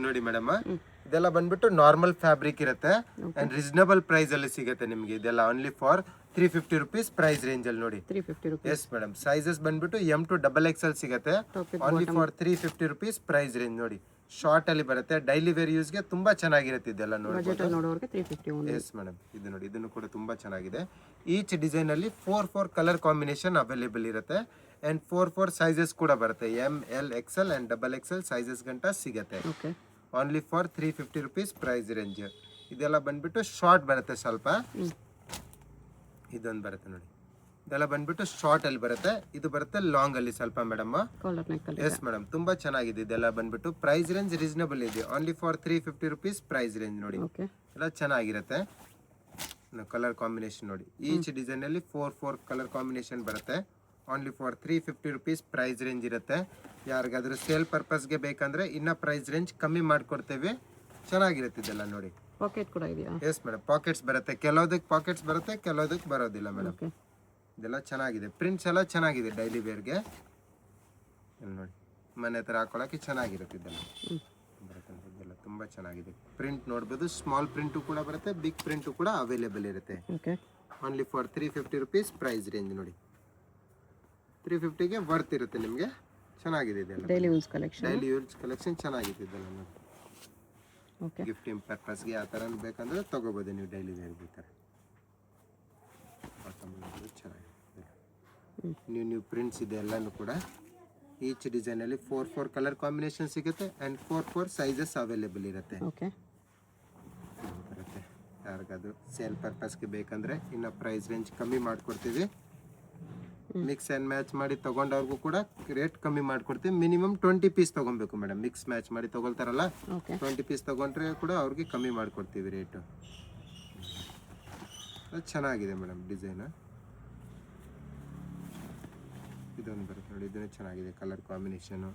ನೋಡಿ ಮೇಡಮ್, ಇದೆಲ್ಲ ಬಂದ್ಬಿಟ್ಟು ನಾರ್ಮಲ್ ಫ್ಯಾಬ್ರಿಕ್ ಇರುತ್ತೆ ಅಂಡ್ ರೀಸನಬಲ್ ಪ್ರೈಸ್ ಅಲ್ಲಿ ಸಿಗುತ್ತೆ ನಿಮಗೆ. ಇದೆಲ್ಲ only for 350 rupees price range ಅಲ್ಲಿ ನೋಡಿ. 350 rupees. ಎಸ್ ಮೇಡಮ್, ಸೈಜಸ್ ಬಂದ್ಬಿಟ್ಟು M to XXL ಸಿಗುತ್ತೆ only for 350 rupees price range ನೋಡಿ. ಶಾರ್ಟ್ ಅಲ್ಲಿ ಬರುತ್ತೆ, ಡೈಲಿ ವೇರ್ ಯೂಸ್ ಗೆ ತುಂಬಾ ಚೆನ್ನಾಗಿರುತ್ತೆ ಇದೆಲ್ಲ ನೋಡಿ. ಬಜೆಟ್ ನೋಡೋರಿಗೆ 350 only. ಎಸ್ ಮೇಡಮ್, ಇದು ನೋಡಿ, ಇದನ್ನು ಕೂಡ ತುಂಬಾ ಚೆನ್ನಾಗಿದೆ. ಈಚ್ ಡಿಸೈನ್ ಅಲ್ಲಿ 4 ಕಲರ್ ಕಾಂಬಿನೇಷನ್ ಅವೈಲೇಬಲ್ ಇರುತ್ತೆ ಅಂಡ್ 4 ಸೈಜಸ್ ಕೂಡ ಬರುತ್ತೆ. ML XL and XXL sizes ಗಂಟ ಸಿಗುತ್ತೆ. Okay. Only for 350 rupees price range. ಇದೆಲ್ಲ ಬಂದ್ಬಿಟ್ಟು ಶಾರ್ಟ್ ಬರುತ್ತೆ ಸ್ವಲ್ಪ. ಇದೊಂದು ಬರುತ್ತೆ ನೋಡಿ, ಇದೆಲ್ಲ ಬಂದ್ಬಿಟ್ಟು ಶಾರ್ಟ್ ಅಲ್ಲಿ ಬರುತ್ತೆ. ಇದು ಬರುತ್ತೆ ಲಾಂಗ್ ಅಲ್ಲಿ ಸ್ವಲ್ಪ ಮೇಡಮ್. ಕಾಲರ್ ನೆಕ್ ಅಲ್ಲಿ. ಎಸ್ ಮೇಡಮ್, ತುಂಬಾ ಚೆನ್ನಾಗಿದೆ. ಇದೆಲ್ಲ ಬಂದ್ಬಿಟ್ಟು ಪ್ರೈಸ್ ರೇಂಜ್ ರೀಸನಬಲ್ ಇದೆ. Only for 350 rupees price range ನೋಡಿ. ಓಕೆ. ಎಲ್ಲ ಚೆನ್ನಾಗಿರುತ್ತೆ. ಕಲರ್ ಕಾಂಬಿನೇಷನ್ ನೋಡಿ, ಈಚ್ ಡಿಸೈನ್ ಅಲ್ಲಿ 4 ಕಲರ್ ಕಾಂಬಿನೇಷನ್ ಬರುತ್ತೆ. Only for 350 rupees price range ಇರುತ್ತೆ. ಯಾರಿಗಾದ್ರೂ ಸೇಲ್ ಪರ್ಪಸ್ಗೆ ಬೇಕಂದ್ರೆ ಇನ್ನ ಪ್ರೈಸ್ ರೇಂಜ್ ಕಮ್ಮಿ ಮಾಡ್ಕೊಡ್ತೇವೆ. ಚೆನ್ನಾಗಿರುತ್ತೆ ಇದೆಲ್ಲ ನೋಡಿ. ಪಾಕೆಟ್ ಕೂಡ ಇದೆಯಾ? ಎಸ್ ಮೇಡಮ್, ಪಾಕೆಟ್ಸ್ ಬರುತ್ತೆ. ಕೆಲವುದಕ್ಕೆ ಪಾಕೆಟ್ಸ್ ಬರುತ್ತೆ, ಕೆಲವುದಕ್ಕೆ ಬರೋದಿಲ್ಲ ಮೇಡಮ್. ಓಕೆ. ಇದೆಲ್ಲ ಚೆನ್ನಾಗಿದೆ, ಪ್ರಿಂಟ್ಸ್ ಎಲ್ಲ ಚೆನ್ನಾಗಿದೆ ಡೈಲಿ ವೇರ್ಗೆ. ನೋಡಿ, ಮನೆ ಹತ್ರ ಹಾಕೊಳ್ಳೋಕೆ ಚೆನ್ನಾಗಿರುತ್ತೆ ಇದೆಲ್ಲ. ಬರುತ್ತೆ ಇದೆಲ್ಲ ತುಂಬ ಚೆನ್ನಾಗಿದೆ. ಪ್ರಿಂಟ್ ನೋಡ್ಬೋದು, ಸ್ಮಾಲ್ ಪ್ರಿಂಟು ಕೂಡ ಬರುತ್ತೆ, ಬಿಗ್ ಪ್ರಿಂಟು ಕೂಡ ಅವೈಲೇಬಲ್ ಇರುತ್ತೆ. Okay. Only for 350 rupees price range ನೋಡಿ. 350ಗೆ ವರ್ತ್ ಇರುತ್ತೆ ನಿಮಗೆ. ಚೆನ್ನಾಗಿದೆ ಇದೆಲ್ಲ. ಡೈಲಿ ಯೂಸ್ ಕಲೆಕ್ಷನ್ ಚೆನ್ನಾಗಿದೆ ಇದೆಲ್ಲ ನೋಡಿ. ಓಕೆ. ಗಿಫ್ಟಿಂಗ್ ಪರ್ಪಸ್ಗೆ ಆ ಥರ ಬೇಕಂದ್ರೆ ತಗೋಬೋದು ನೀವು ಡೈಲಿ ವೇರ್ ಬೇಕಾದ್ರೆ. ಚೆನ್ನಾಗಿದೆ. ನ್ಯೂ ಪ್ರಿಂಟ್ಸ್ ಇದೆ ಎಲ್ಲನೂ ಕೂಡ. ಈಚ್ ಡಿಸೈನಲ್ಲಿ 4 ಕಲರ್ ಕಾಂಬಿನೇಷನ್ ಸಿಗುತ್ತೆ ಆ್ಯಂಡ್ 4 ಸೈಜಸ್ ಅವೈಲೇಬಲ್ ಇರುತ್ತೆ. ಓಕೆ. ಬರುತ್ತೆ. ಯಾರಿಗಾದ್ರು ಸೇಲ್ ಪರ್ಪಸ್ಗೆ ಬೇಕಂದರೆ ಇನ್ನು ಪ್ರೈಸ್ ರೇಂಜ್ ಕಮ್ಮಿ ಮಾಡಿಕೊಡ್ತೀವಿ. ಮಿಕ್ಸ್ ಆ್ಯಂಡ್ ಮ್ಯಾಚ್ ಮಾಡಿ ತೊಗೊಂಡವ್ರಿಗೂ ಕೂಡ ರೇಟ್ ಕಮ್ಮಿ ಮಾಡಿಕೊಡ್ತೀವಿ. ಮಿನಿಮಮ್ 20 ಪೀಸ್ ತೊಗೊಬೇಕು ಮೇಡಮ್. ಮಿಕ್ಸ್ ಮ್ಯಾಚ್ ಮಾಡಿ ತೊಗೊಳ್ತಾರಲ್ಲ, 20 ಪೀಸ್ ತೊಗೊಂಡ್ರೆ ಕೂಡ ಅವ್ರಿಗೆ ಕಮ್ಮಿ ಮಾಡಿಕೊಡ್ತೀವಿ ರೇಟು. ಚೆನ್ನಾಗಿದೆ ಮೇಡಮ್ ಡಿಸೈನ್. ಇದೊಂದು ಬರುತ್ತೆ ನೋಡಿ, ಇದನ್ನು ಚೆನ್ನಾಗಿದೆ ಕಲರ್ ಕಾಂಬಿನೇಷನು.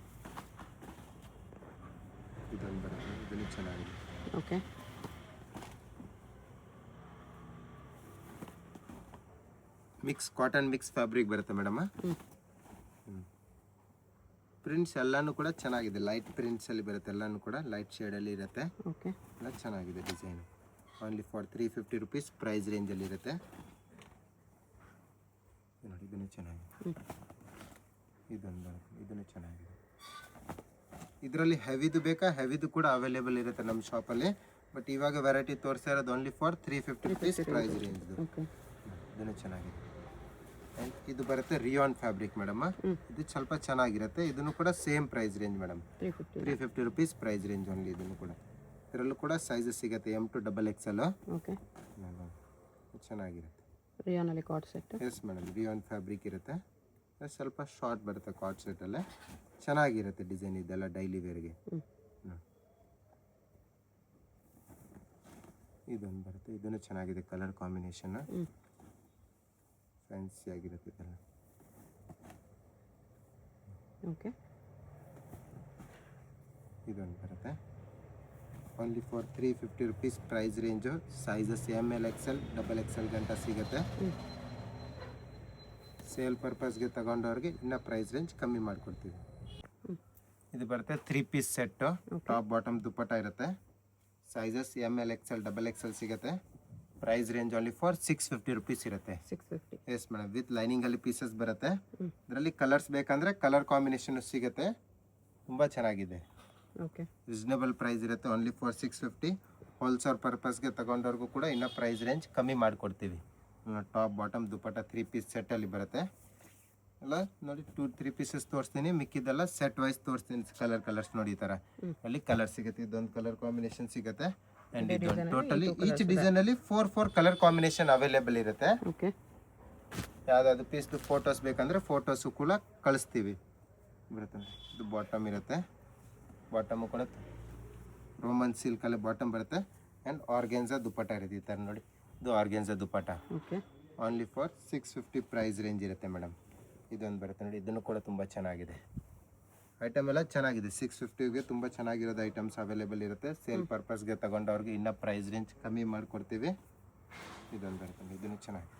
ಇದೊಂದು ಬರುತ್ತೆ, ಇದನ್ನು ಚೆನ್ನಾಗಿದೆ. ಓಕೆ. ಕಾಟನ್ ಮಿಕ್ಸ್ ಫ್ಯಾಬ್ರಿಕ್ ಬರುತ್ತೆ ಮೇಡಮ್. ಪ್ರಿಂಟ್ಸ್ ಎಲ್ಲಾನು ಕೂಡ ಚೆನ್ನಾಗಿದೆ. ಲೈಟ್ ಪ್ರಿಂಟ್ಸ್ ಅಲ್ಲಿ ಬರುತ್ತೆ, ಎಲ್ಲಾನು ಕೂಡ ಲೈಟ್ ಶೇಡ್ ಅಲ್ಲಿ ಇರುತ್ತೆ. ಓಕೆ. ಎಲ್ಲ ಚೆನ್ನಾಗಿದೆ design. Only for 350 rupees price range ಅಲ್ಲಿ ಇರುತ್ತೆ ನೋಡಿ. ಇದನ್ನು ಚೆನ್ನಾಗಿದೆ. ಇದೊಂದು ಬರುತ್ತೆ, ಇದನ್ನು ಚೆನ್ನಾಗಿದೆ. ಇದರಲ್ಲಿ ಹೆವಿದು ಬೇಕಾ, ಹೆವಿದು ಕೂಡ ಅವೈಲೇಬಲ್ ಇರುತ್ತೆ ನಮ್ಮ ಶಾಪಲ್ಲಿ. ಬಟ್ ಇವಾಗ ವೆರೈಟಿ ತೋರಿಸ್ತಾ ಇರೋದು only for 350 rupees price range. ಇದನ್ನು ಚೆನ್ನಾಗಿದೆ. ಇದು ಬರುತ್ತೆ ರಿಯಾನ್ ಫ್ಯಾಬ್ರಿಕ್ ಮೇಡಮ್. ಇದು ಸ್ವಲ್ಪ ಚೆನ್ನಾಗಿರುತ್ತೆ. ಇದನ್ನು ಕೂಡ same price range madam. 350 rupees price range only. ಇದನ್ನು ಕೂಡ ಇದರಲ್ಲೂ ಕೂಡ ಸೈಜಸ್ ಸಿಗುತ್ತೆ M to XXL. ಓಕೆ. ಚೆನ್ನಾಗಿರುತ್ತೆ. ರಿಯಾನ್ ಅಲ್ಲಿ cord set. Yes madam, rayon fabric ಇರುತ್ತೆ. ಸ್ವಲ್ಪ ಶಾರ್ಟ್ ಬರುತ್ತೆ ಕಾರ್ಡ್ ಸೆಟ್ಟಲ್ಲೇ. ಚೆನ್ನಾಗಿರುತ್ತೆ ಡಿಸೈನ್. ಇದೆಲ್ಲ ಡೈಲಿ ವೇರ್ಗೆ. ಇದೊಂದು ಬರುತ್ತೆ, ಇದನ್ನು ಚೆನ್ನಾಗಿದೆ ಕಲರ್ ಕಾಂಬಿನೇಷನ್. ಫ್ಯಾನ್ಸಿ ಆಗಿರುತ್ತೆ ಇದೆಲ್ಲ. ಓಕೆ. ಇದೊಂದು ಬರುತ್ತೆ only for 350 rupees price range. Sizes ML XL XXL ಗಂಟ ಸಿಗುತ್ತೆ. ಸೇಲ್ ಪರ್ಪಸ್ಗೆ ತಗೊಂಡವ್ರಿಗೆ ಇನ್ನೂ ಪ್ರೈಸ್ ರೇಂಜ್ ಕಮ್ಮಿ ಮಾಡಿಕೊಡ್ತೀವಿ. ಇದು ಬರುತ್ತೆ 3 piece set. Top bottom dupatta ಇರುತ್ತೆ. ಸೈಜಸ್ ML XL XXL ಸಿಗುತ್ತೆ. Price range only for 650 rupees ಇರುತ್ತೆ. 650. ಎಸ್ ಮೇಡಮ್, ವಿತ್ ಲೈನಿಂಗ್ ಅಲ್ಲಿ ಪೀಸಸ್ ಬರುತ್ತೆ. ಇದರಲ್ಲಿ ಕಲರ್ಸ್ ಬೇಕಂದ್ರೆ ಕಲರ್ ಕಾಂಬಿನೇಷನ್ ಸಿಗುತ್ತೆ. ತುಂಬ ಚೆನ್ನಾಗಿದೆ. ಓಕೆ. ರೀಸನಬಲ್ ಪ್ರೈಸ್ ಇರುತ್ತೆ. Only for 650. ಹೋಲ್ಸೇಲ್ ಪರ್ಪಸ್ಗೆ ತಗೊಂಡವ್ರಿಗೂ ಕೂಡ ಇನ್ನೂ ಪ್ರೈಸ್ ರೇಂಜ್ ಕಮ್ಮಿ ಮಾಡಿಕೊಡ್ತೀವಿ. ಟಾಪ್ ಬಾಟಮ್ ದುಪ್ಪಟ್ಟ 3 ಪೀಸ್ ಸೆಟ್ಟಲ್ಲಿ ಬರುತ್ತೆ. ಎಲ್ಲ ನೋಡಿ 2-3 ಪೀಸಸ್ ತೋರಿಸ್ತೀನಿ, ಮಿಕ್ಕಿದ್ದೆಲ್ಲ ಸೆಟ್ ವೈಸ್ ತೋರಿಸ್ತೀನಿ. ಕಲರ್ಸ್ ನೋಡಿ, ಈ ಥರ ಅಲ್ಲಿ ಕಲರ್ ಸಿಗುತ್ತೆ. ಇದೊಂದು ಕಲರ್ ಕಾಂಬಿನೇಷನ್ ಸಿಗುತ್ತೆ. ಅಂಡ್ ಇದೊಂದು ಟೋಟಲಿ ಈಚ್ ಡಿಸೈನ್ ಅಲ್ಲಿ 4 ಕಲರ್ ಕಾಂಬಿನೇಷನ್ ಅವೈಲೇಬಲ್ ಇರುತ್ತೆ. ಓಕೆ. ಯಾವ್ದಾದ್ರು ಪೀಸ್ದು ಫೋಟೋಸ್ ಬೇಕಂದ್ರೆ ಫೋಟೋಸು ಕೂಡ ಕಳಿಸ್ತೀವಿ. ಬರುತ್ತೆ. ಇದು ಬಾಟಮ್ ಇರುತ್ತೆ. ಬಾಟಮು ಕೂಡ ರೋಮನ್ ಸಿಲ್ಕಲ್ಲಿ ಬಾಟಮ್ ಬರುತ್ತೆ. ಆ್ಯಂಡ್ ಆರ್ಗೆನ್ಸಾ ದುಪ್ಪಟ್ಟ ಇರುತ್ತೆ ಈ ಥರ ನೋಡಿ. ಇದು organza dupatta. Okay. Only for 650 price range ಇರುತ್ತೆ ಮೇಡಮ್. ಇದೊಂದು ಬರುತ್ತೆ ನೋಡಿ, ಇದನ್ನು ಕೂಡ ತುಂಬ ಚೆನ್ನಾಗಿದೆ. ಐಟಮ್ ಎಲ್ಲ ಚೆನ್ನಾಗಿದೆ. 650ಗೆ ತುಂಬ ಚೆನ್ನಾಗಿರೋದು ಐಟಮ್ಸ್ ಅವೈಲೇಬಲ್ ಇರುತ್ತೆ. ಸೇಲ್ ಪರ್ಪಸ್ಗೆ ತಗೊಂಡವ್ರಿಗೆ ಇನ್ನೂ ಪ್ರೈಸ್ ರೇಂಜ್ ಕಮ್ಮಿ ಮಾಡಿಕೊಡ್ತೀವಿ. ಇದೊಂದು ಬರುತ್ತೆ, ಇದನ್ನು ಚೆನ್ನಾಗಿದೆ.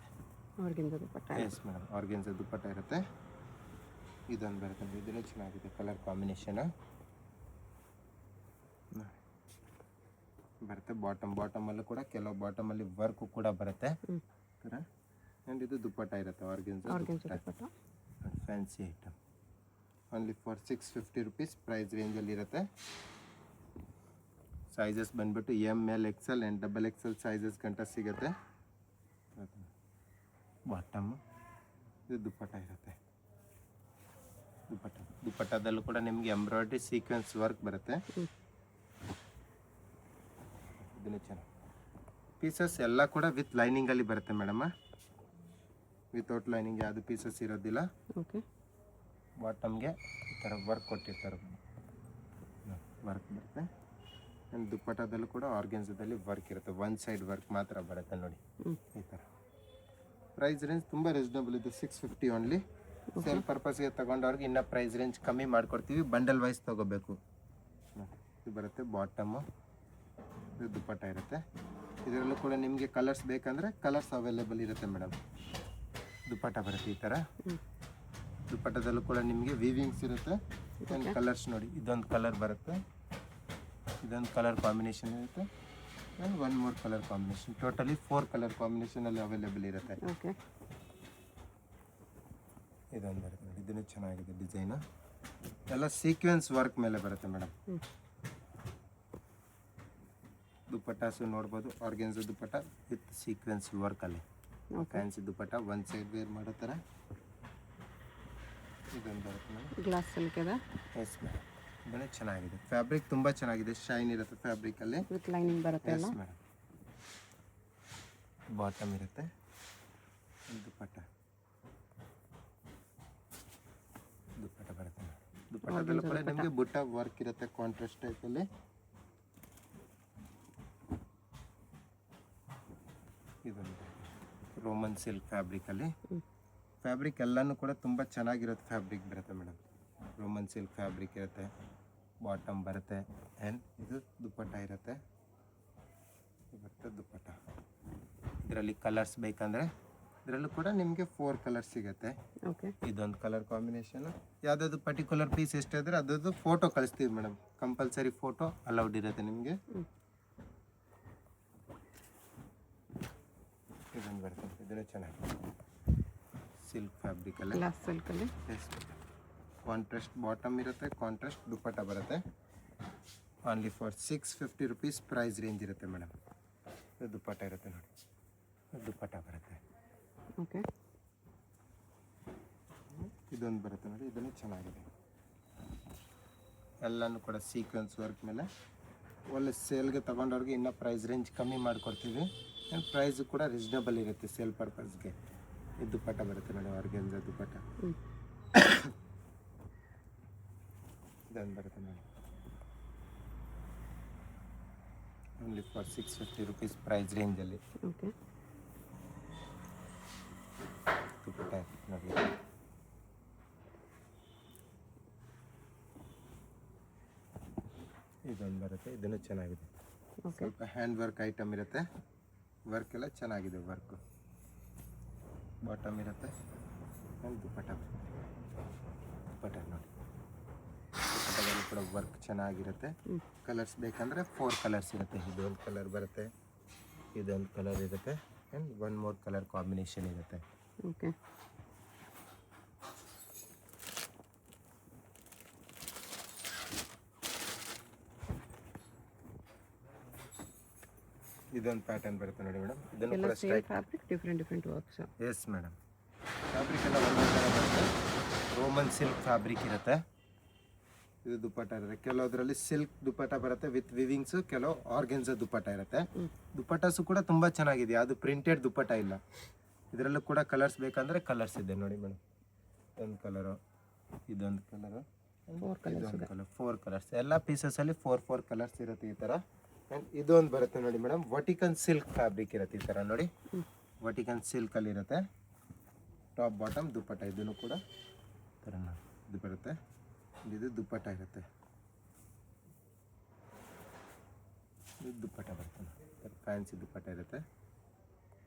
ಎಸ್ ಮೇಡಮ್, ಆರ್ಗೆನ್ಸಾ ದುಪ್ಪಟ್ಟ ಇರುತ್ತೆ. ಇದೊಂದು ಬರುತ್ತೆ, ಇದನ್ನು ಚೆನ್ನಾಗಿದೆ ಕಲರ್ ಕಾಂಬಿನೇಷನ್. ಬರುತ್ತೆ. ಬಾಟಮಲ್ಲೂ ಕೂಡ ಕೆಲವು ಬಾಟಮಲ್ಲಿ ವರ್ಕು ಕೂಡ ಬರುತ್ತೆ ಹ್ಞೂ ಥರ. ಆ್ಯಂಡ್ ಇದು ದುಪ್ಪಟ್ಟ ಇರುತ್ತೆ organza dupatta. Fancy item. Only for 650 rupees price ರೇಂಜಲ್ಲಿ ಇರುತ್ತೆ. ಸೈಜಸ್ ಬಂದ್ಬಿಟ್ಟು ML XL and XXL sizes ಗಂಟ ಸಿಗುತ್ತೆ. ಬಾಟಮು ಇದು ದುಪ್ಪಟ್ಟ ಇರುತ್ತೆ. ದುಪ್ಪಟ್ಟದಲ್ಲೂ ಕೂಡ ನಿಮಗೆ ಎಂಬ್ರಾಯ್ಡ್ರಿ ಸೀಕ್ವೆನ್ಸ್ ವರ್ಕ್ ಬರುತ್ತೆ. ಹ್ಞೂ ಇದನ್ನು ಚೆನ್ನಾಗಿ ಪೀಸಸ್ ಎಲ್ಲ ಕೂಡ ವಿತ್ ಲೈನಿಂಗಲ್ಲಿ ಬರುತ್ತೆ ಮೇಡಮ್. ವಿತೌಟ್ ಲೈನಿಂಗ್ ಯಾವುದು ಪೀಸಸ್ ಇರೋದಿಲ್ಲ. ಓಕೆ ಬಾಟಮ್ಗೆ ಈ ಥರ ವರ್ಕ್ ಕೊಟ್ಟಿರ್ತಾರೆ, ವರ್ಕ್ ಬರುತ್ತೆ. ಆ್ಯಂಡ್ ದುಪ್ಪಟ್ಟದಲ್ಲೂ ಕೂಡ ಆರ್ಗೆನ್ಸದಲ್ಲಿ ವರ್ಕ್ ಇರುತ್ತೆ. ಒನ್ ಸೈಡ್ ವರ್ಕ್ ಮಾತ್ರ ಬರುತ್ತೆ ನೋಡಿ ಹ್ಞೂ ಈ ಥರ. ಪ್ರೈಸ್ ರೇಂಜ್ ತುಂಬ ರೀಸನಬಲ್ ಇದೆ, 650 ಓನ್ಲಿ. ಸೇಲ್ ಪರ್ಪಸ್ಗೆ ತಗೊಂಡವ್ರಿಗೆ ಇನ್ನೂ ಪ್ರೈಸ್ ರೇಂಜ್ ಕಮ್ಮಿ ಮಾಡಿಕೊಡ್ತೀವಿ, ಬಂಡಲ್ ವೈಸ್ ತೊಗೋಬೇಕು. ಇದು ಬರುತ್ತೆ ಬಾಟಮು, ಇದು ದುಪ್ಪಟ್ಟ ಇರುತ್ತೆ. ಇದರಲ್ಲೂ ಕೂಡ ನಿಮಗೆ ಕಲರ್ಸ್ ಬೇಕಂದರೆ ಕಲರ್ಸ್ ಅವೈಲೇಬಲ್ ಇರುತ್ತೆ ಮೇಡಮ್. ದುಪ್ಪಟ್ಟ ಬರುತ್ತೆ ಈ ಥರ. ಹ್ಞೂ ದುಪ್ಪಟ್ಟದಲ್ಲೂ ಕೂಡ ನಿಮಗೆ ವೀವಿಂಗ್ಸ್ ಇರುತ್ತೆ. ಆ್ಯಂಡ್ ಕಲರ್ಸ್ ನೋಡಿ, ಇದೊಂದು ಕಲರ್ ಬರುತ್ತೆ, ಇದೊಂದು ಕಲರ್ ಕಾಂಬಿನೇಷನ್ ಇರುತ್ತೆ, and one more colour combination. Totally 4 colour ಕಾಂಬಿನೇಷನಲ್ಲಿ ಅವೈಲೇಬಲ್ ಇರುತ್ತೆ. ಓಕೆ ಇದೊಂದು ಬರುತ್ತೆ ನೋಡಿ, ಇದನ್ನು ಚೆನ್ನಾಗಿದೆ ಡಿಸೈನು. ಎಲ್ಲ ಸೀಕ್ವೆನ್ಸ್ ವರ್ಕ್ ಮೇಲೆ ಬರುತ್ತೆ ಮೇಡಮ್. ಹ್ಞೂ ದುಪ್ಪಟ್ಟಾಸು ನೋಡ್ಬೋದು, ಆರ್ಗೆನ್ಸ್ ದುಪ್ಪಟ್ಟ ವಿತ್ ಸೀಕ್ವೆನ್ಸ್ ವರ್ಕಲ್ಲಿ. Fancy dupatta one side wear ಮಾಡೋ ಥರ ಇದೊಂದು ಬರುತ್ತೆ ಮೇಡಮ್. ಗ್ಲಾಸ್ ಸಿಲ್ಕ್ ಇದೆ ಎಸ್ ಮೇಡಮ್, ಇದನ್ನೇ ಚೆನ್ನಾಗಿದೆ. ಫ್ಯಾಬ್ರಿಕ್ ತುಂಬ ಚೆನ್ನಾಗಿದೆ, ಶೈನ್ ಇರುತ್ತೆ ಫ್ಯಾಬ್ರಿಕಲ್ಲಿ. ವಿತ್ ಲೈನಿಂಗ್ ಬರುತ್ತೆ ಎಸ್ ಅಲ್ಲ. ಮೇಡಮ್. ಬಾಟಮ್ ಇರುತ್ತೆ, ದುಪ್ಪಟ್ಟ ಬರುತ್ತೆ ಮೇಡಮ್. ದುಪ್ಪಟ್ಟದಲ್ಲೂ ಕೂಡ ನಿಮಗೆ ಬುಟ್ಟ ವರ್ಕ್ ಇರುತ್ತೆ ಕಾಂಟ್ರಾಸ್ಟ್ ಟೈಪಲ್ಲಿ. ಇದೊಂದು ರೋಮನ್ ಸಿಲ್ಕ್ ಫ್ಯಾಬ್ರಿಕಲ್ಲಿ. ಫ್ಯಾಬ್ರಿಕ್ ಎಲ್ಲನೂ ಕೂಡ ತುಂಬ ಚೆನ್ನಾಗಿರುತ್ತೆ ಫ್ಯಾಬ್ರಿಕ್ ಬರುತ್ತೆ ಮೇಡಮ್. ರೋಮನ್ ಸಿಲ್ಕ್ ಫ್ಯಾಬ್ರಿಕ್ ಇರುತ್ತೆ, ಬಾಟಮ್ ಬರುತ್ತೆ, ಆ್ಯಂಡ್ ಇದು ದುಪ್ಪಟ್ಟ ಇರುತ್ತೆ. ಬರುತ್ತೆ ದುಪ್ಪಟ್ಟ. ಇದರಲ್ಲಿ ಕಲರ್ಸ್ ಬೇಕಂದರೆ ಇದರಲ್ಲೂ ಕೂಡ ನಿಮಗೆ 4 ಕಲರ್ಸ್ ಸಿಗುತ್ತೆ. ಓಕೆ ಇದೊಂದು ಕಲರ್ ಕಾಂಬಿನೇಷನು. ಯಾವುದಾದ್ರು ಪರ್ಟಿಕ್ಯುಲರ್ ಪೀಸ್ ಎಷ್ಟಿದ್ರೆ ಅದರದ್ದು ಫೋಟೋ ಕಳಿಸ್ತೀವಿ ಮೇಡಮ್. ಕಂಪಲ್ಸರಿ ಫೋಟೋ ಅಲೌಡ್ ಇರುತ್ತೆ ನಿಮಗೆ. ಇದೊಂದು ಬರುತ್ತೆ, ಇದನ್ನು ಚೆನ್ನಾಗಿ ಸಿಲ್ಕ್ ಫ್ಯಾಬ್ರಿಕಲ್ಲಿ. ಗ್ಲಾಸ್ ಸಿಲ್ಕಲ್ಲಿ. ಎಸ್, ಕಾಂಟ್ರಾಸ್ಟ್ ಬಾಟಮ್ ಇರುತ್ತೆ, ಕಾಂಟ್ರಾಸ್ಟ್ ದುಪ್ಪಟ್ಟ ಬರುತ್ತೆ. Only for 650 rupees price range ಇರುತ್ತೆ ಮೇಡಮ್. ಇದು ದುಪ್ಪಟ್ಟ ಇರುತ್ತೆ ನೋಡಿ, ದುಪ್ಪಟ್ಟ ಬರುತ್ತೆ. ಓಕೆ ಇದೊಂದು ಬರುತ್ತೆ ನೋಡಿ, ಇದನ್ನು ಚೆನ್ನಾಗಿದೆ. ಎಲ್ಲನೂ ಕೂಡ ಸೀಕ್ವೆನ್ಸ್ ವರ್ಕ್ ಮೇಲೆ ಒಳ್ಳೆ ಸೇಲ್ಗೆ ತೊಗೊಂಡವ್ರಿಗೆ ಇನ್ನೂ ಪ್ರೈಸ್ ರೇಂಜ್ ಕಮ್ಮಿ ಮಾಡಿಕೊಡ್ತೀವಿ. ಆ್ಯಂಡ್ ಪ್ರೈಸು ಕೂಡ ರೀಸ್ನಬಲ್ ಇರುತ್ತೆ ಸೇಲ್ ಪರ್ಪಸ್ಗೆ. ಇದು ದುಪ್ಪಟ್ಟ ಬರುತ್ತೆ ನೋಡಿ, ಆರ್ಗೆನ್ಜಾ ದುಪ್ಪಟ್ಟ. ಹ್ಞೂ ಇದೊಂದು ಬರುತ್ತೆ ನೋಡಿ, ಓನ್ಲಿ ಫಾರ್ 650 ರುಪೀಸ್ ಪ್ರೈಸ್ ರೇಂಜಲ್ಲಿ ಓಕೆ ದುಪ್ಪಟ್ಟ ನೋಡಿ. ಇದೊಂದು ಬರುತ್ತೆ, ಇದನ್ನು ಚೆನ್ನಾಗಿದೆ. ಓಕೆ ಸ್ವಲ್ಪ ಹ್ಯಾಂಡ್ ವರ್ಕ್ ಐಟಮ್ ಇರುತ್ತೆ, ವರ್ಕ್ ಎಲ್ಲ ಚೆನ್ನಾಗಿದೆ. ವರ್ಕು ಬಾಟಮ್ ಇರುತ್ತೆ, ಆ್ಯಂಡ್ ದುಪ್ಪಟ್ಟ ಬರುತ್ತೆ. ದುಪ್ಪಟ್ಟ ನೋಡಿ, ದುಪ್ಪಟ್ಟದಲ್ಲಿ ಕೂಡ ವರ್ಕ್ ಚೆನ್ನಾಗಿರುತ್ತೆ. ಕಲರ್ಸ್ ಬೇಕಂದರೆ 4 ಕಲರ್ಸ್ ಇರುತ್ತೆ. ಇದೊಂದು ಕಲರ್ ಬರುತ್ತೆ, ಇದೊಂದು ಕಲರ್ ಇರುತ್ತೆ, and one more colour combination ಇರುತ್ತೆ. ಓಕೆ ಇದೊಂದು ಪ್ಯಾಟರ್ನ್ ಬರುತ್ತೆ ನೋಡಿ ಮೇಡಮ್. ಇದನ್ನು ಎಲ್ಲ ಕೂಡ same straight. Fabric different works. Yes madam, fabric ಎಲ್ಲ ಒಂದೇ ಥರ ಬರುತ್ತೆ. ರೋಮನ್ ಸಿಲ್ಕ್ ಫ್ಯಾಬ್ರಿಕ್ ಇರುತ್ತೆ. ಇದು ದುಪ್ಪಟ್ಟ ಇರುತ್ತೆ. ಕೆಲವುದರಲ್ಲಿ ಸಿಲ್ಕ್ ದುಪ್ಪಟ್ಟ ಬರುತ್ತೆ ವಿತ್ ವಿವಿಂಗ್ಸು, ಕೆಲವು ಆರ್ಗೆನ್ಸಾ ದುಪ್ಪಟ್ಟ ಇರುತ್ತೆ. ದುಪ್ಪಟ್ಟಸು ಕೂಡ ತುಂಬ ಚೆನ್ನಾಗಿದೆ, ಅದು ಪ್ರಿಂಟೆಡ್ ದುಪ್ಪಟ್ಟ ಇಲ್ಲ. ಇದರಲ್ಲೂ ಕೂಡ ಕಲರ್ಸ್ ಬೇಕಂದರೆ ಕಲರ್ಸ್ ಇದೆ ನೋಡಿ ಮೇಡಮ್. ಒಂದು ಕಲರು, ಇದೊಂದು ಕಲರು, ಇದೊಂದು ಕಲರ್, 4 ಕಲರ್ಸ್. ಎಲ್ಲ ಪೀಸಸಲ್ಲಿ 4 ಕಲರ್ಸ್ ಇರುತ್ತೆ ಈ ಥರ. ಆ್ಯಂಡ್ ಇದೊಂದು ಬರುತ್ತೆ ನೋಡಿ ಮೇಡಮ್, ವಟಿಕನ್ ಸಿಲ್ಕ್ ಫ್ಯಾಬ್ರಿಕ್ ಇರುತ್ತೆ ಈ ಥರ ನೋಡಿ. ವಟಿಕನ್ ಸಿಲ್ಕಲ್ಲಿ ಇರುತ್ತೆ, ಟಾಪ್ ಬಾಟಮ್ ದುಪ್ಪಟ್ಟ. ಇದನ್ನು ಕೂಡ ಥರ ಇದು ಬರುತ್ತೆ, ಇದು ದುಪ್ಪಟ್ಟ ಇರುತ್ತೆ. ಇದು ದುಪ್ಪಟ್ಟ ಬರುತ್ತೆ, ಫ್ಯಾನ್ಸಿ ದುಪ್ಪಟ್ಟ ಇರುತ್ತೆ.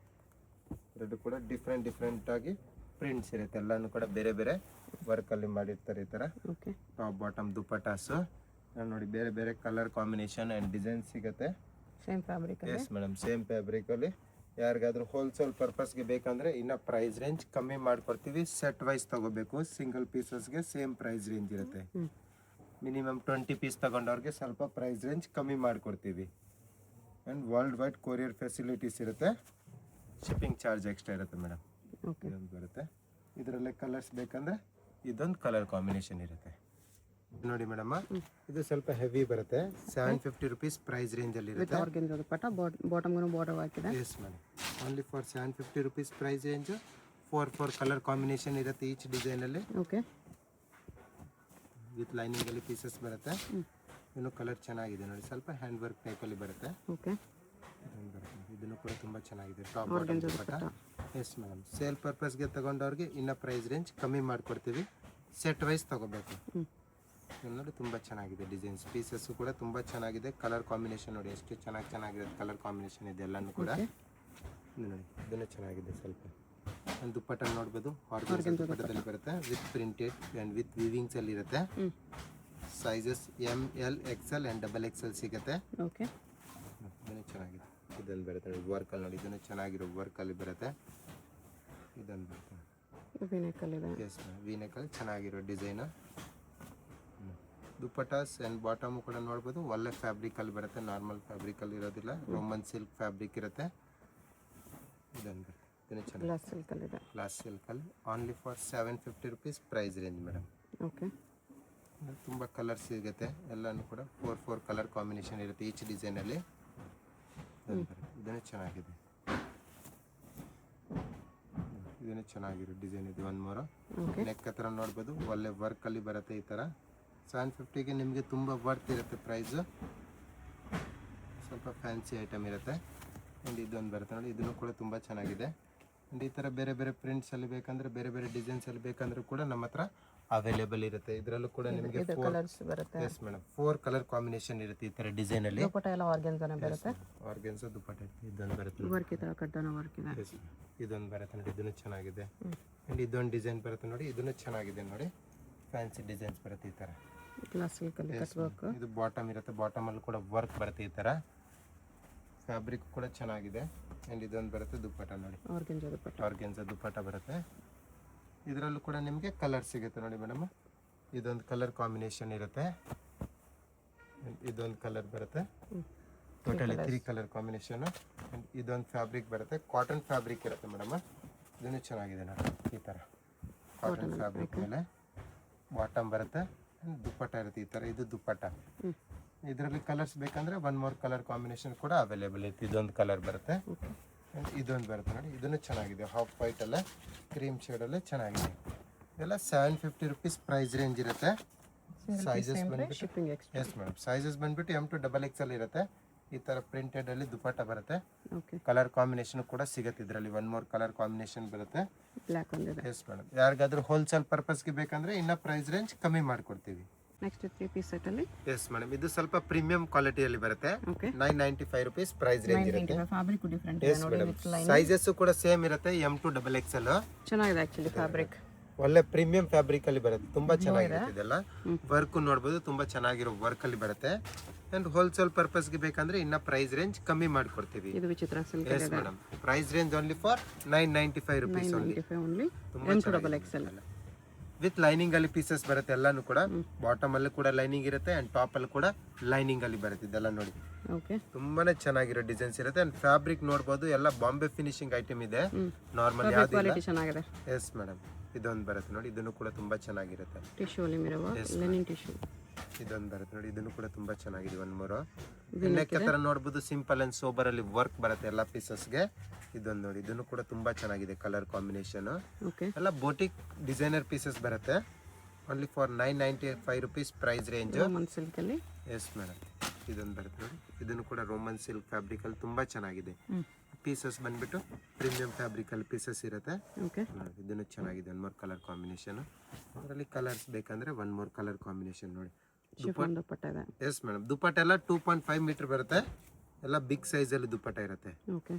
ಇದು ಕೂಡ ಡಿಫ್ರೆಂಟಾಗಿ ಪ್ರಿಂಟ್ಸ್ ಇರುತ್ತೆ. ಎಲ್ಲನೂ ಕೂಡ ಬೇರೆ ಬೇರೆ ವರ್ಕಲ್ಲಿ ಮಾಡಿರ್ತಾರೆ ಈ ಥರ. ಓಕೆ ಟಾಪ್ ಬಾಟಮ್ ದುಪ್ಪಟ್ಟಾಸು ನೋಡಿ, ಬೇರೆ ಬೇರೆ ಕಲರ್ ಕಾಂಬಿನೇಷನ್ ಆ್ಯಂಡ್ ಡಿಸೈನ್ ಸಿಗುತ್ತೆ. ಸೇಮ್ ಫ್ಯಾಬ್ರಿಕ್ ಅಲ್ಲಿ. ಎಸ್ ಮೇಡಮ್, ಸೇಮ್ ಫ್ಯಾಬ್ರಿಕಲ್ಲಿ ಯಾರಿಗಾದ್ರೂ ಹೋಲ್ಸೇಲ್ ಪರ್ಪಸ್ಗೆ ಬೇಕಂದರೆ ಇನ್ನು ಪ್ರೈಸ್ ರೇಂಜ್ ಕಮ್ಮಿ ಮಾಡ್ಕೊಡ್ತೀವಿ. ಸೆಟ್ ವೈಸ್ ತೊಗೋಬೇಕು, ಸಿಂಗಲ್ ಪೀಸಸ್ಗೆ ಸೇಮ್ ಪ್ರೈಸ್ ರೇಂಜ್ ಇರುತ್ತೆ. ಮಿನಿಮಮ್ 20 ಪೀಸ್ ತಗೊಂಡವ್ರಿಗೆ ಸ್ವಲ್ಪ ಪ್ರೈಸ್ ರೇಂಜ್ ಕಮ್ಮಿ ಮಾಡಿಕೊಡ್ತೀವಿ. And world wide courier facilities ಇರುತ್ತೆ. ಶಿಪ್ಪಿಂಗ್ ಚಾರ್ಜ್ ಎಕ್ಸ್ಟ್ರಾ ಇರುತ್ತೆ ಮೇಡಮ್. ಓಕೆ. ಇದೊಂದು ಬರುತ್ತೆ. ಇದರಲ್ಲೇ ಕಲರ್ಸ್ ಬೇಕಂದರೆ ಇದೊಂದು ಕಲರ್ ಕಾಂಬಿನೇಷನ್ ಇರುತ್ತೆ ನೋಡಿ ಮೇಡಮ್. ಇದು ಸ್ವಲ್ಪ ಹೆವಿ ಬರುತ್ತೆ. 750 ರುಪೀಸ್ ಪ್ರೈಸ್ ರೇಂಜಲ್ಲಿ ವಿತ್ ಇರುತ್ತೆ. ಆರ್ಗೆನ್ಜಾ ದುಪ್ಪಟ್ಟ, ಬಾಟಮ್ಗೂ ಬಾರ್ಡರ್ ಹಾಕಿದೆ. Yes madam, only for 750 rupees price range. 4 colour combination ಇರುತ್ತೆ ಈಚ್ ಡಿಸೈನಲ್ಲಿ. ಓಕೆ. ವಿತ್ ಲೈನಿಂಗಲ್ಲಿ ಪೀಸಸ್ ಬರುತ್ತೆ. ಇನ್ನು ಕಲರ್ ಚೆನ್ನಾಗಿದೆ ನೋಡಿ, ಸ್ವಲ್ಪ ಹ್ಯಾಂಡ್ ವರ್ಕ್ ಟೈಪಲ್ಲಿ ಬರುತ್ತೆ. ಓಕೆ. ಇದನ್ನು ಕೂಡ ತುಂಬ ಚೆನ್ನಾಗಿದೆ. ಟಾಪ್ ಬಾಟಮ್ ದುಪ್ಪಟ್ಟ. ಎಸ್ ಮೇಡಮ್, ಸೇಲ್ ಪರ್ಪಸ್ಗೆ ತಗೊಂಡವ್ರಿಗೆ ಇನ್ನು ಪ್ರೈಸ್ ರೇಂಜ್ ಕಮ್ಮಿ ಮಾಡಿಕೊಡ್ತೀವಿ. ಸೆಟ್ ವೈಸ್ ತೊಗೋಬೇಕು. ನೋಡಿ ತುಂಬ ಚೆನ್ನಾಗಿದೆ ಡಿಸೈನ್ಸ್. ಪೀಸಸ್ಸು ಕೂಡ ತುಂಬ ಚೆನ್ನಾಗಿದೆ. ಕಲರ್ ಕಾಂಬಿನೇಷನ್ ನೋಡಿ ಎಷ್ಟು ಚೆನ್ನಾಗಿದೆ. ಕಲರ್ ಕಾಂಬಿನೇಷನ್ ಇದೆ ಎಲ್ಲನೂ ಕೂಡ. ನೋಡಿ ಇದನ್ನು ಚೆನ್ನಾಗಿದೆ. ಸ್ವಲ್ಪ ಒಂದು ದುಪ್ಪಟ್ಟ ನೋಡ್ಬೋದು. ಆರ್ಗನ್ಜಾ ದುಪ್ಪಟ್ಟದಲ್ಲಿ ಬರುತ್ತೆ. ವಿತ್ ಪ್ರಿಂಟೆಡ್ ಆ್ಯಂಡ್ ವಿತ್ ವಿವಿಂಗ್ಸಲ್ಲಿ ಇರುತ್ತೆ. Sizes ML XL and XXL ಸಿಗುತ್ತೆ. ಓಕೆ. ಇದನ್ನು ಚೆನ್ನಾಗಿದೆ. ಇದನ್ನು ಬರುತ್ತೆ ನೋಡಿ, ವರ್ಕಲ್ಲಿ ನೋಡಿ, ಇದನ್ನು ಚೆನ್ನಾಗಿರೋ ವರ್ಕಲ್ಲಿ ಬರುತ್ತೆ. ಇದನ್ನು ಬರುತ್ತೆ ವಿನೆಕಲ್ಲಿದೆ. ಎಸ್ ವಿನೆಕಲ್ಲಿ ಚೆನ್ನಾಗಿರೋ ಡಿಸೈನು. ದುಪ್ಪಟಾಸ್ ಆ್ಯಂಡ್ ಬಾಟಮು ಕೂಡ ನೋಡ್ಬೋದು. ಒಳ್ಳೆ ಫ್ಯಾಬ್ರಿಕಲ್ಲಿ ಬರುತ್ತೆ, ನಾರ್ಮಲ್ ಫ್ಯಾಬ್ರಿಕಲ್ಲಿ ಇರೋದಿಲ್ಲ. ರೋಮನ್ ಸಿಲ್ಕ್ ಫ್ಯಾಬ್ರಿಕ್ ಇರುತ್ತೆ. ಇದನ್ನು ಬರುತ್ತೆ. ಇದನ್ನು ಚೆನ್ನಾಗಿ ಗ್ಲಾಸ್ ಸಿಲ್ಕಲ್ಲಿದೆ. ಗ್ಲಾಸ್ ಸಿಲ್ಕಲ್ಲಿ only for 750 rupees price range madam. Okay. ತುಂಬ ಕಲರ್ಸ್ ಸಿಗುತ್ತೆ. ಎಲ್ಲನೂ ಕೂಡ 4 ಕಲರ್ ಕಾಂಬಿನೇಷನ್ ಇರುತ್ತೆ ಈಚ್ ಡಿಸೈನಲ್ಲಿ. ಇದನ್ನು ಚೆನ್ನಾಗಿದೆ. ಇದನ್ನು ಚೆನ್ನಾಗಿರೋ ಡಿಸೈನ್ ಇದೆ. ಒಂದು ಮೂರು ನೆಕ್ ಹತ್ರ ನೋಡ್ಬೋದು. ಒಳ್ಳೆ ವರ್ಕಲ್ಲಿ ಬರುತ್ತೆ ಈ ಥರ. 750ಗೆ ನಿಮಗೆ ತುಂಬ ವರ್ತ್ ಇರುತ್ತೆ ಪ್ರೈಸು. ಸ್ವಲ್ಪ ಫ್ಯಾನ್ಸಿ ಐಟಮ್ ಇರುತ್ತೆ. ಆ್ಯಂಡ್ ಇದೊಂದು ಬರುತ್ತೆ ನೋಡಿ, ಇದನ್ನು ಕೂಡ ತುಂಬ ಚೆನ್ನಾಗಿದೆ. ಆ್ಯಂಡ್ ಈ ಥರ ಬೇರೆ ಬೇರೆ ಪ್ರಿಂಟ್ಸಲ್ಲಿ ಬೇಕಂದರೆ, ಬೇರೆ ಬೇರೆ ಡಿಸೈನ್ಸಲ್ಲಿ ಬೇಕಂದ್ರೆ ಕೂಡ ನಮ್ಮ ಹತ್ರ ಅವೈಲೇಬಲ್ ಇರುತ್ತೆ. ಇದರಲ್ಲೂ ಕೂಡ ನಿಮಗೆ ಕಲರ್ಸ್ ಬರುತ್ತೆ. ಎಸ್ ಮೇಡಮ್, 4 ಕಲರ್ ಕಾಂಬಿನೇಷನ್ ಇರುತ್ತೆ ಈ ಥರ ಡಿಸೈನಲ್ಲಿ. ದುಪ್ಪಟ್ಟ ಎಲ್ಲ ಆರ್ಗೆನ್ಜಾನೇ ಬರುತ್ತೆ. ಆರ್ಗೆನ್ಸಾ ದುಪ್ಪಟ್ಟ. ಇದೊಂದು ಬರುತ್ತೆ. ವರ್ಕ್ ಈ ಥರ ಕಡ್ಡಾನ ವರ್ಕ್ ಇದೆ. ಇದೊಂದು ಬರುತ್ತೆ ನೋಡಿ, ಇದನ್ನು ಚೆನ್ನಾಗಿದೆ. ಆ್ಯಂಡ್ ಇದೊಂದು ಡಿಸೈನ್ ಬರುತ್ತೆ ನೋಡಿ, ಇದನ್ನು ಚೆನ್ನಾಗಿದೆ ನೋಡಿ. ಫ್ಯಾನ್ಸಿ ಡಿಸೈನ್ಸ್ ಬರುತ್ತೆ ಈ ಥರ. ಗ್ಲಾಸ್ ಸಿಲ್ಕಲ್ಲಿ ಕಟ್ ವರ್ಕ್. ಇದು ಬಾಟಮ್ ಇರುತ್ತೆ. ಬಾಟಮಲ್ಲಿ ಕೂಡ ವರ್ಕ್ ಬರುತ್ತೆ ಈ ಥರ. ಫ್ಯಾಬ್ರಿಕ್ ಕೂಡ ಚೆನ್ನಾಗಿದೆ. ಆ್ಯಂಡ್ ಇದೊಂದು ಬರುತ್ತೆ ದುಪ್ಪಟ್ಟ ನೋಡಿ, ಆರ್ಗೆನ್ಜಾ ದುಪ್ಪಟ್ಟ. ಆರ್ಗೆನ್ಸಾ ದುಪ್ಪಟ್ಟ ಬರುತ್ತೆ. ಇದರಲ್ಲೂ ಕೂಡ ನಿಮಗೆ ಕಲರ್ ಸಿಗುತ್ತೆ ನೋಡಿ ಮೇಡಮ್. ಇದೊಂದು ಕಲರ್ ಕಾಂಬಿನೇಷನ್ ಇರುತ್ತೆ. ಇದೊಂದು ಕಲರ್ ಬರುತ್ತೆ. Totally 3 colour combination. ಇದೊಂದು ಫ್ಯಾಬ್ರಿಕ್ ಬರುತ್ತೆ. ಕಾಟನ್ ಫ್ಯಾಬ್ರಿಕ್ ಇರುತ್ತೆ ಮೇಡಮ್. ಇದನ್ನು ಚೆನ್ನಾಗಿದೆ ನೋಡಿ ಈ ಥರ. ಕಾಟನ್ ಫ್ಯಾಬ್ರಿಕ್ ಮೇಲೆ ಬಾಟಮ್ ಬರುತ್ತೆ. ದುಪ್ಪಟ್ಟ ಇರುತ್ತೆ ಈ ಥರ. ಇದು ದುಪ್ಪಟ್ಟ. ಇದರಲ್ಲಿ ಕಲರ್ಸ್ ಬೇಕಂದ್ರೆ 1 more ಕಲರ್ ಕಾಂಬಿನೇಷನ್ ಕೂಡ ಅವೈಲೇಬಲ್ ಇರುತ್ತೆ. ಇದೊಂದು ಕಲರ್ ಬರುತ್ತೆ. ಇದೊಂದು ಬರುತ್ತೆ ನೋಡಿ, ಇದನ್ನು ಚೆನ್ನಾಗಿದೆ. ಹಾಫ್ ವೈಟ್ ಅಲ್ಲೇ ಕ್ರೀಮ್ ಶೇಡಲ್ಲೇ ಚೆನ್ನಾಗಿದೆ. ಇದೆಲ್ಲ 750 ರುಪೀಸ್ ಪ್ರೈಸ್ ರೇಂಜ್ ಇರುತ್ತೆ. ಸೈಜಸ್ ಬಂದ್ಬಿಟ್ಟು shipping extra. S madam, sizes ಬಂದ್ಬಿಟ್ಟು M to XXL ಇರುತ್ತೆ. ಈ ಥರ ಪ್ರಿಂಟೆಡಲ್ಲಿ ದುಪ್ಪಟ್ಟ ಬರುತ್ತೆ. ಓಕೆ. ಕಲರ್ ಕಾಂಬಿನೇಷನ್ ಕೂಡ ಸಿಗುತ್ತೆ ಇದರಲ್ಲಿ. 1 more ಕಲರ್ ಕಾಂಬಿನೇಷನ್ ಬರುತ್ತೆ. ಬ್ಲ್ಯಾಕ್ ಒಂದಿದೆ. ಎಸ್ ಮೇಡಮ್, ಯಾರಿಗಾದ್ರೂ ಹೋಲ್ಸೇಲ್ ಪರ್ಪಸ್ಗೆ ಬೇಕಂದ್ರೆ ಇನ್ನೂ ಪ್ರೈಸ್ ರೇಂಜ್ ಕಮ್ಮಿ ಮಾಡಿಕೊಡ್ತೀವಿ. ನೆಕ್ಸ್ಟ್ 3 ಪೀಸ್ ಸೆಟ್ಟಲ್ಲಿ. ಎಸ್ ಮೇಡಮ್, ಇದು ಸ್ವಲ್ಪ ಪ್ರೀಮಿಯಂ ಕ್ವಾಲಿಟಿಯಲ್ಲಿ ಬರುತ್ತೆ. ಓಕೆ. 995 ರುಪೀಸ್ ಪ್ರೈಸ್ ರೇಂಜ್ ಇರುತ್ತೆ. Fabric different yes madam, sizes ಕೂಡ ಸೇಮ್ ಇರುತ್ತೆ. M to XXL. ಚೆನ್ನಾಗಿದೆ ಆಕ್ಚುಲಿ ಫ್ಯಾಬ್ರಿಕ್. ಒಳ್ಳೆ ಪ್ರೀಮಿಯಂ ಫ್ಯಾಬ್ರಿಕ್ ಅಲ್ಲಿ ಬರುತ್ತೆ. ತುಂಬಾ ಚೆನ್ನಾಗಿರುತ್ತೆ ಇದೆಲ್ಲ. ವರ್ಕ್ ನೋಡ್ಬೋದು, ತುಂಬಾ ಚೆನ್ನಾಗಿರೋ ವರ್ಕ್ ಅಲ್ಲಿ ಬರುತ್ತೆ. ಅಂಡ್ ಹೋಲ್ಸೇಲ್ ಪರ್ಪಸ್ಗೆ ಬೇಕಂದ್ರೆ ಇನ್ನ ಪ್ರೈಸ್ ರೇಂಜ್ ಕಮ್ಮಿ ಮಾಡ್ಕೊಡ್ತೀವಿ. ಇದು ವಿಚಿತ್ರ silk yes madam, price range only for 995 rupees only. M to XXL. With lining ಅಲ್ಲಿ ಪೀಸಸ್ ಬರುತ್ತೆ ಎಲ್ಲಾನು ಕೂಡ. ಬಾಟಮ್ ಅಲ್ಲಿ ಕೂಡ ಲೈನಿಂಗ್ ಇರುತ್ತೆ ಅಂಡ್ ಟಾಪ್ ಅಲ್ಲಿ ಕೂಡ ಲೈನಿಂಗ್ ಅಲ್ಲಿ ಬರುತ್ತೆ. ಇದೆಲ್ಲ ನೋಡಿ ಓಕೆ. ತುಂಬಾನೇ ಚೆನ್ನಾಗಿರೋ ಡಿಸೈನ್ಸ್ ಇರುತ್ತೆ. ಅಂಡ್ ಫ್ಯಾಬ್ರಿಕ್ ನೋಡಬಹುದು, ಎಲ್ಲ ಬಾಂಬೆ ಫಿನಿಶಿಂಗ್ ಐಟಮ್ ಇದೆ. ನಾರ್ಮಲ್ ಕ್ವಾಲಿಟಿ ಚೆನ್ನಾಗಿದೆ. ಎಸ್ ಮೇಡಮ್, ಇದೊಂದು ಬರುತ್ತೆ ನೋಡಿ, ಇದನ್ನು ಕೂಡ ತುಂಬಾ ಚೆನ್ನಾಗಿರುತ್ತೆ. ಟಿಶ್ಯೂ ಅಲ್ಲಿ ಮಿರವ ಲೆನಿನ್ ಟಿಶ್ಯೂ. ಇದೊಂದು ಬರುತ್ತೆ ನೋಡಿ, ಇದನ್ನು ಕೂಡ ತುಂಬಾ ಚೆನ್ನಾಗಿದೆ. 1 more ನೆಕ್ ತರ ನೋಡಬಹುದು. ಸಿಂಪಲ್ ಅಂಡ್ ಸೋಬರ್ ಅಲ್ಲಿ ವರ್ಕ್ ಬರುತ್ತೆ ಎಲ್ಲ ಪೀಸಸ್ಗೆ. ಇದೊಂದು ನೋಡಿ, ಇದನ್ನು ಕೂಡ ತುಂಬಾ ಚೆನ್ನಾಗಿದೆ ಕಲರ್ ಕಾಂಬಿನೇಷನ್. ಓಕೆ. ಎಲ್ಲ ಬೋಟಿಕ್ ಡಿಸೈನರ್ ಪೀಸಸ್ ಬರುತ್ತೆ. Only for 995 rupees price range. Roman silk ಅಲ್ಲಿ. ಎಸ್ ಮೇಡಮ್, ಇದೊಂದು ಬರುತ್ತೆ ನೋಡಿ, ಇದನ್ನು ಕೂಡ ರೋಮನ್ ಸಿಲ್ಕ್ ಫ್ಯಾಬ್ರಿಕ್ ಅಲ್ಲಿ ತುಂಬಾ ಚೆನ್ನಾಗಿದೆ. ಪೀಸಸ್ ಬಂದ್ಬಿಟ್ಟು ಪ್ರೀಮಿಯಂ ಫ್ಯಾಬ್ರಿಕ್ ಅಲ್ಲಿ ಪೀಸಸ್ ಇರುತ್ತೆ. ಓಕೆ. ಇದನ್ನು ಚೆನ್ನಾಗಿದೆ. 1 more ಕಲರ್ ಕಾಂಬಿನೇಷನ್. ಅದರಲ್ಲಿ ಕಲರ್ಸ್ ಬೇಕಂದ್ರೆ 1 more ಕಲರ್ ಕಾಂಬಿನೇಷನ್ ನೋಡಿ. ಶಿಫಾನ್ ದುಪ್ಪಟ್ಟ ಇದೆ. ಎಸ್ ಮೇಡಮ್, ದುಪ್ಪಟ್ಟ ಎಲ್ಲ 2.5 ಮೀಟರ್ ಬರುತ್ತೆ. ಎಲ್ಲ ಬಿಗ್ ಸೈಜ್ ಅಲ್ಲಿ ದುಪ್ಪಟ್ಟ ಇರುತ್ತೆ. ಓಕೆ.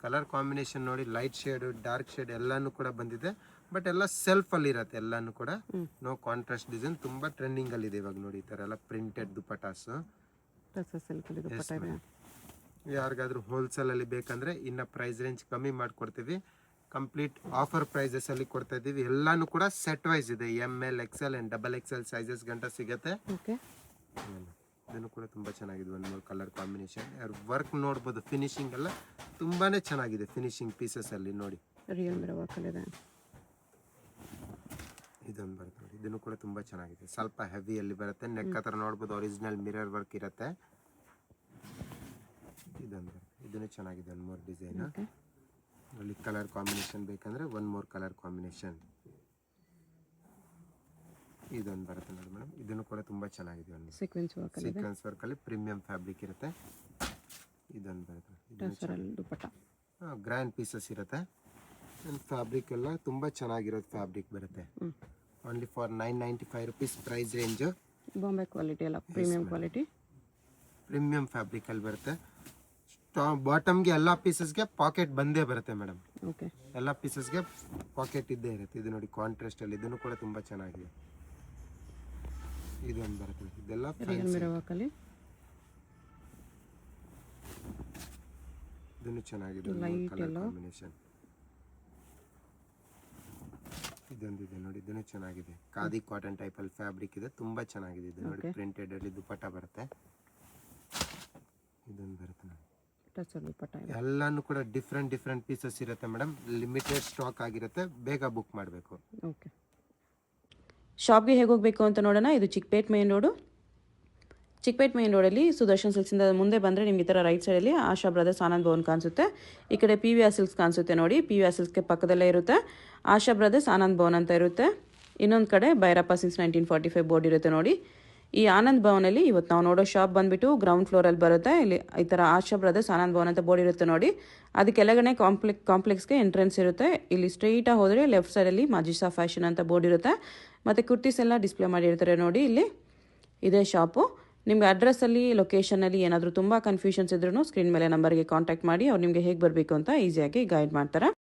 ಕಲರ್ ಕಾಂಬಿನೇಷನ್ ನೋಡಿ, ಲೈಟ್ ಶೇಡ್, ಡಾರ್ಕ್ ಶೇಡ್ ಎಲ್ಲಾನು ಕೂಡ ಬಂದಿದೆ. ಬಟ್ ಎಲ್ಲ ಸೆಲ್ಫ್ ಅಲ್ಲಿ ಇರುತ್ತೆ ಎಲ್ಲಾನು ಕೂಡ. No contrast design. ತುಂಬಾ ಟ್ರೆಂಡಿಂಗ್ ಅಲ್ಲಿ ಇದೆ ಇವಾಗ ನೋಡಿ. ಈ ತರ ಎಲ್ಲ ಪ್ರಿಂಟೆಡ್ ದುಪ್ಪಟಾಸ್. ಸಿಲ್ಕ್ ಅಲ್ಲಿ ದುಪ್ಪಟ್ಟ ಇದೆ. ಯಾರಿಗಾದ್ರೂ ಹೋಲ್ಸೇಲಲ್ಲಿ ಬೇಕಂದರೆ ಇನ್ನು ಪ್ರೈಸ್ ರೇಂಜ್ ಕಮ್ಮಿ ಮಾಡಿಕೊಡ್ತೀವಿ. ಕಂಪ್ಲೀಟ್ ಆಫರ್ ಪ್ರೈಸಸಲ್ಲಿ ಕೊಡ್ತಾ ಇದ್ದೀವಿ. ಎಲ್ಲನೂ ಕೂಡ ಸೆಟ್ ವೈಸ್ ಇದೆ. ML XL and XXL sizes ಗಂಟ ಸಿಗುತ್ತೆ. ಓಕೆ. ಇದನ್ನು ಕೂಡ ತುಂಬ ಚೆನ್ನಾಗಿದೆ. ಒಂದು ಮೂರು ಕಲರ್ ಕಾಂಬಿನೇಷನ್. ವರ್ಕ್ ನೋಡ್ಬೋದು, ಫಿನಿಶಿಂಗ್ ಎಲ್ಲ ತುಂಬಾ ಚೆನ್ನಾಗಿದೆ. ಫಿನಿಶಿಂಗ್ ಪೀಸಸಲ್ಲಿ ನೋಡಿ ರಿಯಲ್ ಮಿರರ್ ವರ್ಕಲ್ಲಿದೆ. ಇದೊಂದು ಬರುತ್ತೆ ನೋಡಿ, ಇದನ್ನು ಕೂಡ ತುಂಬ ಚೆನ್ನಾಗಿದೆ. ಸ್ವಲ್ಪ ಹೆವಿಯಲ್ಲಿ ಬರುತ್ತೆ. ನೆಕ್ ಹತ್ರ ನೋಡ್ಬೋದು ಒರಿಜಿನಲ್ ಮಿರರ್ ವರ್ಕ್ ಇರುತ್ತೆ. ಇದೊಂದು ಬರುತ್ತೆ, ಇದನ್ನು ಚೆನ್ನಾಗಿದೆ. ಒಂದು ಮೂರು ಡಿಸೈನ್ ಅಲ್ಲಿ ಕಲರ್ ಕಾಂಬಿನೇಷನ್ ಬೇಕಂದ್ರೆ ಒನ್ ಮೋರ್ ಕಲರ್ ಕಾಂಬಿನೇಷನ್. ಇದೊಂದು ಬರುತ್ತೆ ನೋಡಿ ಮೇಡಮ್, ಇದನ್ನು ಕೂಡ ತುಂಬ ಚೆನ್ನಾಗಿದೆ. ಒಂದು ಸೀಕ್ವೆನ್ಸ್ ವರ್ಕಲ್ಲಿ ಪ್ರೀಮಿಯಂ ಫ್ಯಾಬ್ರಿಕ್ ಇರುತ್ತೆ. ಇದೊಂದು ಬರುತ್ತೆ, ದುಪ್ಪಟ್ಟ ಗ್ರ್ಯಾಂಡ್ ಪೀಸಸ್ ಇರುತ್ತೆ. ಫ್ಯಾಬ್ರಿಕ್ ಎಲ್ಲ ತುಂಬ ಚೆನ್ನಾಗಿರೋದು ಫ್ಯಾಬ್ರಿಕ್ ಬರುತ್ತೆ. Only for 995 rupees price range. Bombay quality ಎಲ್ಲ ಪ್ರೀಮಿಯಂ ಕ್ವಾಲಿಟಿ, ಪ್ರೀಮಿಯಂ ಫ್ಯಾಬ್ರಿಕಲ್ಲಿ ಬರುತ್ತೆ. ಬಾಟಮ್ಗೆ ಎಲ್ಲ ಪೀಸಸ್ಗೆ ಪಾಕೆಟ್ ಬಂದೇ ಬರುತ್ತೆ ಮೇಡಮ್. ಓಕೆ. ಎಲ್ಲ ಪೀಸಸ್ಗೆ ಪಾಕೆಟ್ ಇದ್ದೇ ಇರುತ್ತೆ. ಇದು ನೋಡಿ ಕಾಂಟ್ರಾಸ್ಟಲ್ಲಿ, ಇದನ್ನು ಕೂಡ ತುಂಬ ಚೆನ್ನಾಗಿದೆ. ಇದೊಂದು ಬರುತ್ತೆ, ಇದೆಲ್ಲ ರಿಯಲ್ ಮಿರರ್ ವರ್ಕಲ್ಲಿ. ಇದನ್ನು ಚೆನ್ನಾಗಿದೆ. ಕಾಂಬಿನೇಷನ್ ಇದೊಂದಿದೆ ನೋಡಿ, ಇದನ್ನು ಚೆನ್ನಾಗಿದೆ. ಖಾದಿ ಕಾಟನ್ ಟೈಪಲ್ಲಿ ಫ್ಯಾಬ್ರಿಕ್ ಇದೆ, ತುಂಬ ಚೆನ್ನಾಗಿದೆ. ಇದು ನೋಡಿ ಪ್ರಿಂಟೆಡ್ ಅಲ್ಲಿ ದುಪ್ಪಟ್ಟ ಬರುತ್ತೆ. ಇದೊಂದು ಬರುತ್ತೆ ನೋಡಿ, ಎಲ್ಲಾನು ಕೂಡ ಡಿಫ್ರೆಂಟ್ ಪೀಸಸ್ ಇರುತ್ತೆ ಮೇಡಮ್. ಲಿಮಿಟೆಡ್ ಸ್ಟಾಕ್ ಆಗಿರುತ್ತೆ, ಬೇಗ ಬುಕ್ ಮಾಡಬೇಕು. ಓಕೆ. ಶಾಪ್ಗೆ ಹೇಗೆ ಹೋಗಬೇಕು ಅಂತ ನೋಡೋಣ. ಇದು Chickpet main road. Chickpet main ರೋಡಲ್ಲಿ ಸುದರ್ಶನ್ ಸಿಲ್ಕ್ಸಿಂದ ಮುಂದೆ ಬಂದರೆ ನಿಮ್ಗೆ ಈ ಥರ ರೈಟ್ ಸೈಡಲ್ಲಿ ಆಶಾ ಬ್ರದರ್ಸ್ ಆನಂದ್ ಭವನ್ ಕಾಣಿಸುತ್ತೆ. ಈ ಕಡೆ PVR ಸಿಲ್ಕ್ಸ್ ಕಾಣಿಸುತ್ತೆ ನೋಡಿ. PVR ಸಿಲ್ಕ್ಸ್ಗೆ ಪಕ್ಕದಲ್ಲೇ ಇರುತ್ತೆ ಆಶಾ ಬ್ರದರ್ಸ್ ಆನಂದ್ ಭವನ್ ಅಂತ ಇರುತ್ತೆ. ಇನ್ನೊಂದು ಕಡೆ ಭೈರಪ್ಪ ಸಿನ್ಸ್ 1945 ಬೋರ್ಡ್ ಇರುತ್ತೆ ನೋಡಿ. ಈ ಆನಂದ್ ಭವನಲ್ಲಿ ಇವತ್ತು ನಾವು ನೋಡೋ ಶಾಪ್ ಬಂದುಬಿಟ್ಟು ಗ್ರೌಂಡ್ ಫ್ಲೋರಲ್ಲಿ ಬರುತ್ತೆ. ಇಲ್ಲಿ ಈ ಥರ ಆಶಾ ಬ್ರದರ್ಸ್ ಆನಂದ್ ಭವನ್ ಅಂತ ಬೋರ್ಡ್ ಇರುತ್ತೆ ನೋಡಿ. ಅದಕ್ಕೆಲ್ಲಗಡೆ ಕಾಂಪ್ಲೆಕ್ಸ್ಗೆ ಎಂಟ್ರೆನ್ಸ್ ಇರುತ್ತೆ. ಇಲ್ಲಿ ಸ್ಟ್ರೈಟಾಗಿ ಹೋದರೆ ಲೆಫ್ಟ್ ಸೈಡಲ್ಲಿ ಮಾಜಿಸಾ ಫ್ಯಾಷನ್ ಅಂತ ಬೋರ್ಡ್ ಇರುತ್ತೆ. ಮತ್ತು ಕುರ್ತೀಸ್ ಎಲ್ಲ ಡಿಸ್ಪ್ಲೇ ಮಾಡಿರ್ತಾರೆ ನೋಡಿ. ಇಲ್ಲಿ ಇದೇ ಶಾಪು. ನಿಮ್ಗೆ ಅಡ್ರೆಸ್ಸಲ್ಲಿ ಲೊಕೇಶನಲ್ಲಿ ಏನಾದರೂ ತುಂಬ ಕನ್ಫ್ಯೂಷನ್ಸ್ ಇದ್ರೂ ಸ್ಕ್ರೀನ್ ಮೇಲೆ ನಂಬರ್ಗೆ ಕಾಂಟ್ಯಾಕ್ಟ್ ಮಾಡಿ ಅವ್ರು ನಿಮಗೆ ಹೇಗೆ ಬರಬೇಕು ಅಂತ ಈಸಿಯಾಗಿ ಗೈಡ್ ಮಾಡ್ತಾರೆ.